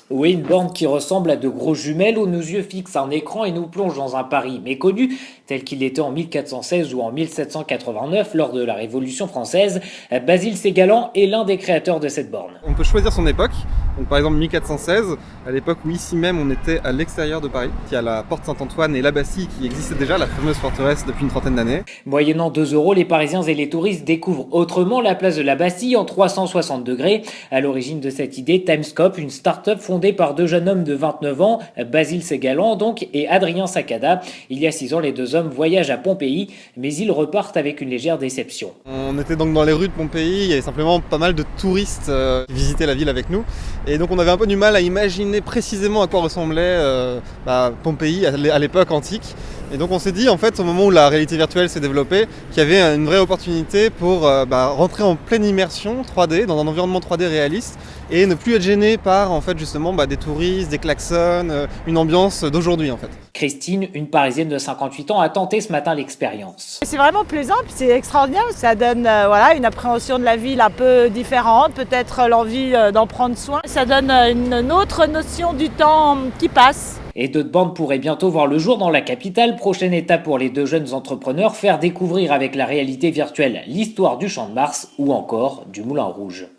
Oui, une borne qui ressemble à de gros jumelles où nos yeux fixent un écran et nous plonge dans un Paris méconnu, tel qu'il était en 1416 ou en 1789 lors de la Révolution française. Basile Ségalan est l'un des créateurs de cette borne. On peut choisir son époque, donc par exemple 1416, à l'époque où ici même on était à l'extérieur de Paris. Il y a la porte Saint-Antoine et la Bastille qui existaient déjà, la fameuse forteresse depuis une trentaine d'années. Moyennant 2 euros, les Parisiens et les touristes découvrent autrement la place de la Bastille en 360 degrés. À l'origine de cette idée, Timescope, une start-up fondée par deux jeunes hommes de 29 ans, Basile Ségalan donc et Adrien Sacada. Il y a 6 ans, les deux hommes voyagent à Pompéi, mais ils repartent avec une légère déception. On était donc dans les rues de Pompéi, il y avait simplement pas mal de touristes qui visitaient la ville avec nous. Et donc on avait un peu du mal à imaginer précisément à quoi ressemblait Pompéi à l'époque antique. Et donc on s'est dit en fait au moment où la réalité virtuelle s'est développée qu'il y avait une vraie opportunité pour rentrer en pleine immersion 3D dans un environnement 3D réaliste et ne plus être gêné par en fait justement des touristes, des klaxons, une ambiance d'aujourd'hui en fait. Christine, une Parisienne de 58 ans, a tenté ce matin l'expérience. C'est vraiment plaisant, puis c'est extraordinaire. Ça donne une appréhension de la ville un peu différente, peut-être l'envie d'en prendre soin. Ça donne une autre notion du temps qui passe. Et d'autres bandes pourraient bientôt voir le jour dans la capitale. Prochaine étape pour les deux jeunes entrepreneurs, faire découvrir avec la réalité virtuelle l'histoire du Champ de Mars ou encore du Moulin Rouge.